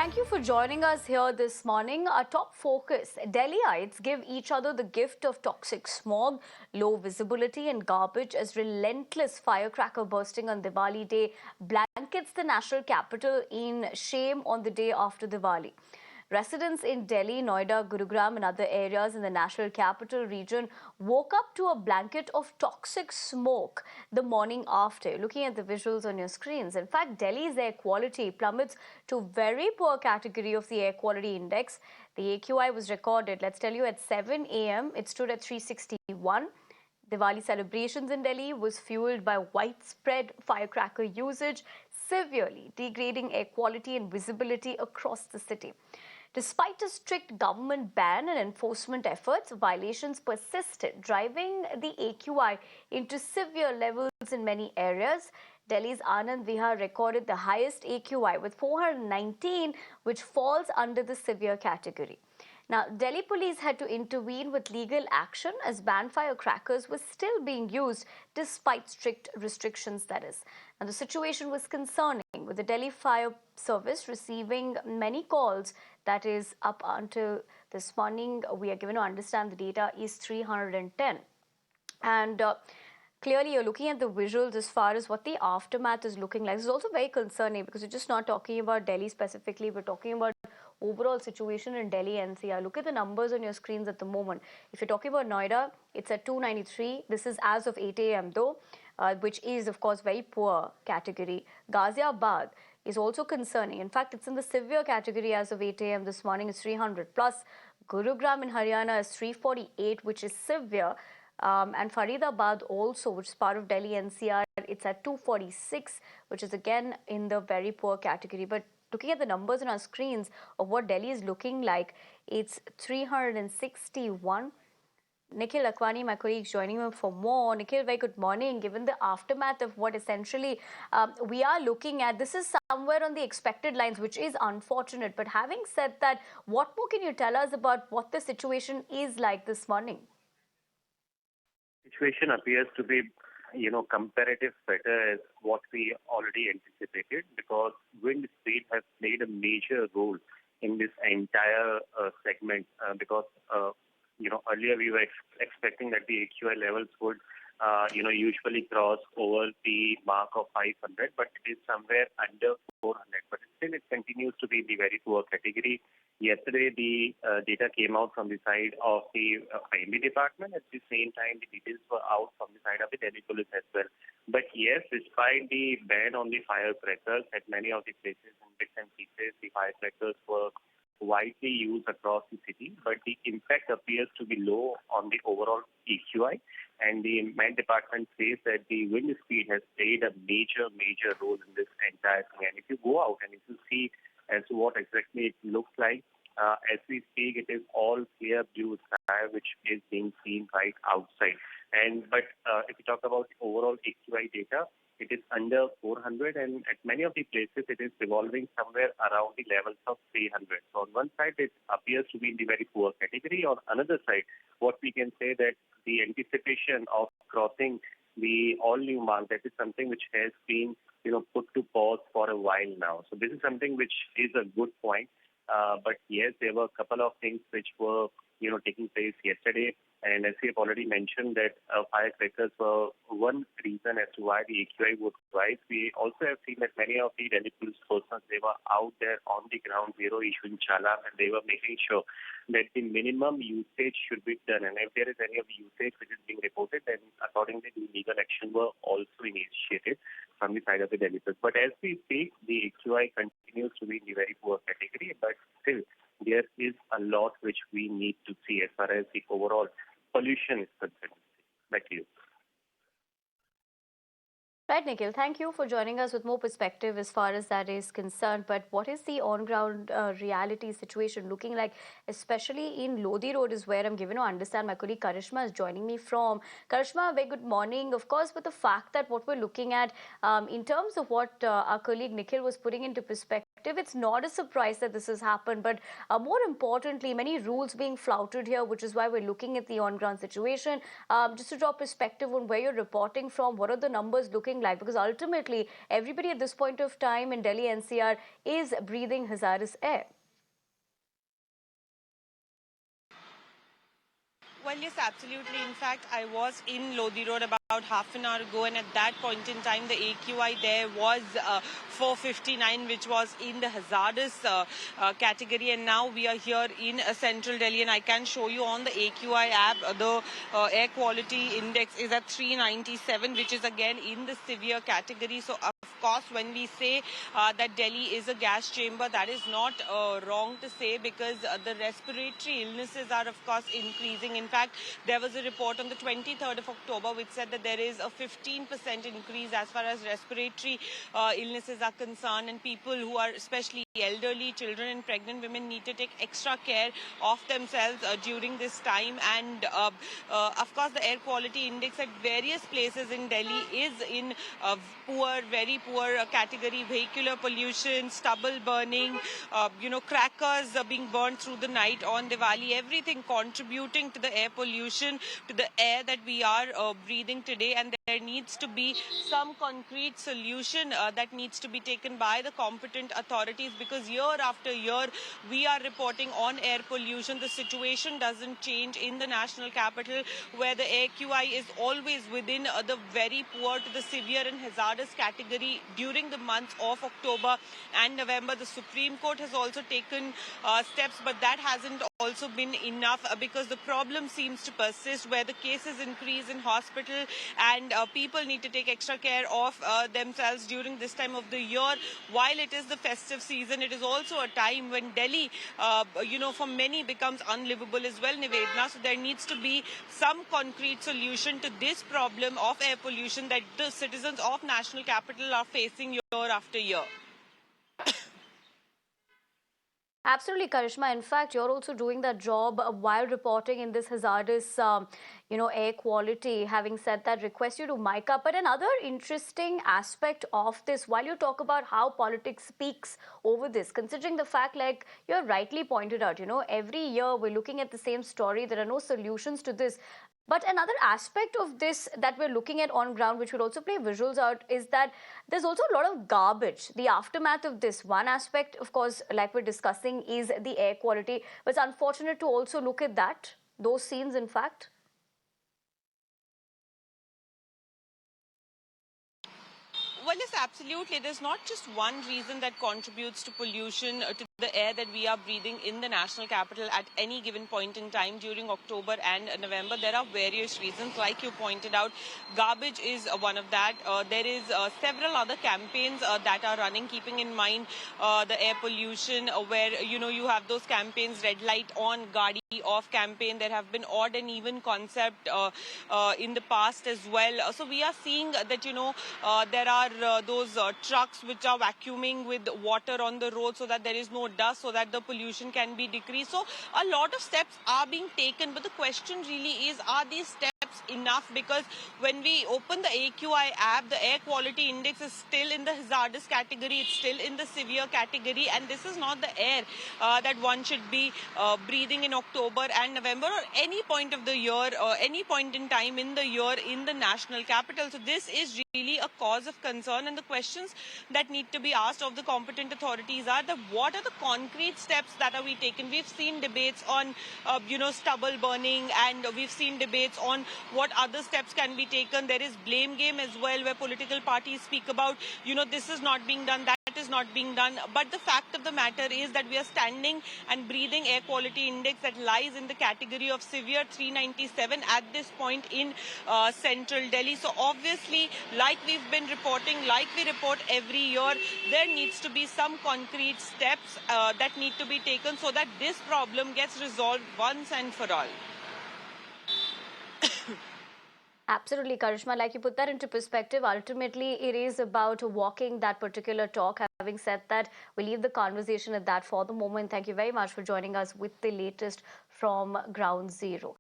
Thank you for joining us here this morning. Our top focus, Delhiites give each other the gift of toxic smog, low visibility and garbage as relentless firecracker bursting on Diwali day blankets the national capital in shame on the day after Diwali. Residents in Delhi, Noida, Gurugram and other areas in the national capital region woke up to a blanket of toxic smoke the morning after. Looking at the visuals on your screens, in fact, Delhi's air quality plummets to very poor category of the air quality index. The AQI was recorded, let's tell you, at 7 a.m. It stood at 361. Diwali celebrations in Delhi was fueled by widespread firecracker usage, severely degrading air quality and visibility across the city. Despite a strict government ban and enforcement efforts, violations persisted, driving the AQI into severe levels in many areas. Delhi's Anand Vihar recorded the highest AQI with 419, which falls under the severe category. Now, Delhi police had to intervene with legal action as banned firecrackers were still being used despite strict restrictions, that is. And the situation was concerning, with the Delhi Fire Service receiving many calls. That is, up until this morning, we are given to understand the data is 310. And clearly, you're looking at the visuals as far as what the aftermath is looking like. This is also very concerning because we're just not talking about Delhi specifically. We're talking about overall situation in Delhi NCR. Look at the numbers on your screens at the moment. If you're talking about Noida, it's at 293. This is as of 8 a.m. though, which is, of course, very poor category. Ghaziabad is also concerning. In fact, it's in the severe category as of 8 a.m. this morning. It's 300 plus. Gurugram in Haryana is 348, which is severe. And Faridabad also, which is part of Delhi NCR, it's at 246, which is again in the very poor category. But looking at the numbers on our screens of what Delhi is looking like, it's 361. Nikhil Lakwani, my colleague, joining me for more. Nikhil, very good morning. Given the aftermath of what essentially we are looking at, this is somewhere on the expected lines, which is unfortunate. But having said that, what more can you tell us about what the situation is like this morning? Situation appears to be, comparative better as what we already anticipated, because wind speed has played a major role in this entire segment. Because earlier we were expecting that the AQI levels would, usually cross over the mark of 500, but it is somewhere under 400. But still, it continues to be in the very poor category. Yesterday, the data came out from the side of the IMD department. At the same time, the details were out from the side of the Delhi police as well. But yes, despite the ban on the firecrackers at many of the places and bits and pieces, the firecrackers were widely used across the city, but the impact appears to be low on the overall AQI. And the mine department says that the wind speed has played a major role in this entire thing. And if you go out and if you see as to what exactly it looks like, as we speak, it is all clear blue sky, which is being seen right outside. But if you talk about the overall AQI data, it is under 400, and at many of the places it is revolving somewhere around the levels of 300. So on one side it appears to be in the very poor category. On another side, what we can say that the anticipation of crossing the all-new mark, that is something which has been put to pause for a while now. So this is something which is a good point. But yes, there were a couple of things which were taking place yesterday. And as we have already mentioned that firecrackers were one reason as to why the AQI would rise. We also have seen that many of the Delhi police persons, they were out there on the ground zero issuing challan, and they were making sure that the minimum usage should be done. And if there is any of the usage which is being reported, then accordingly the legal action were also initiated from the side of the Delhi police. But as we speak, the AQI continues to be in the very poor category, but still there is a lot which we need to see as far as the overall pollution is concerned. Back to you. Right, Nikhil, thank you for joining us with more perspective as far as that is concerned. But what is the on-ground reality situation looking like, especially in Lodi Road is where I'm given to understand. My colleague Karishma is joining me from. Karishma, very good morning. Of course, with the fact that what we're looking at in terms of what our colleague Nikhil was putting into perspective, perspective, it's not a surprise that this has happened. But more importantly, many rules being flouted here, which is why we're looking at the on-ground situation. Just to draw perspective on where you're reporting from, what are the numbers looking like? Because ultimately, everybody at this point of time in Delhi NCR is breathing hazardous air. Well, yes, absolutely. In fact, I was in Lodi Road about half an hour ago, and at that point in time, the AQI there was 459, which was in the hazardous category. And now we are here in central Delhi, and I can show you on the AQI app, the air quality index is at 397, which is again in the severe category. So, of course, when we say that Delhi is a gas chamber, that is not wrong to say, because the respiratory illnesses are, of course, increasing. In fact, there was a report on the 23rd of October which said that there is a 15% increase as far as respiratory illnesses are concerned, and people who are especially elderly, children and pregnant women need to take extra care of themselves during this time. And of course, the air quality index at various places in Delhi is in poor, very poor category. Vehicular pollution, stubble burning, crackers being burned through the night on Diwali, everything contributing to the air pollution, to the air that we are breathing today. And there needs to be some concrete solution that needs to be taken by the competent authorities, because year after year we are reporting on air pollution. The situation doesn't change in the national capital, where the AQI is always within the very poor to the severe and hazardous category during the months of October and November. The Supreme Court has also taken steps, but that hasn't also been enough, because the problem seems to persist, where the cases increase in hospital and people need to take extra care of themselves during this time of the year. While it is the festive season, it is also a time when Delhi, for many becomes unlivable as well, Nivedna. So there needs to be some concrete solution to this problem of air pollution that the citizens of national capital are facing year after year. Absolutely, Karishma. In fact, you're also doing that job while reporting in this hazardous, air quality. Having said that, request you to mic up. But another interesting aspect of this, while you talk about how politics speaks over this, considering the fact, like you're rightly pointed out, every year we're looking at the same story. There are no solutions to this. But another aspect of this that we're looking at on ground, which will also play visuals out, is that there's also a lot of garbage. The aftermath of this, one aspect, of course, like we're discussing, is the air quality. But it's unfortunate to also look at that, those scenes, in fact. Well, yes, absolutely. There's not just one reason that contributes to pollution, to the air that we are breathing in the national capital at any given point in time during October and November. There are various reasons. Like you pointed out, garbage is one of that. There is several other campaigns that are running, keeping in mind the air pollution, where, you have those campaigns, red light on, Gadi off campaign. There have been odd and even concept in the past as well. So we are seeing that, there are those trucks which are vacuuming with water on the road so that there is no dust, so that the pollution can be decreased. So a lot of steps are being taken, but the question really is, are these steps enough? Because when we open the AQI app, the air quality index is still in the hazardous category, it's still in the severe category, and this is not the air that one should be breathing in October and November, or any point of the year, any point in time in the year in the national capital. So this is really a cause of concern, and the questions that need to be asked of the competent authorities are what are the concrete steps that are we taken? We've seen debates on, stubble burning, and we've seen debates on what other steps can be taken. There is blame game as well, where political parties speak about, this is not being done, that is not being done. But the fact of the matter is that we are standing and breathing air quality index that lies in the category of severe, 397 at this point in central Delhi. So obviously, like we've been reporting, like we report every year, there needs to be some concrete steps that need to be taken so that this problem gets resolved once and for all. Absolutely, Karishma. Like you put that into perspective, ultimately it is about walking that particular talk. Having said that, we leave the conversation at that for the moment. Thank you very much for joining us with the latest from Ground Zero.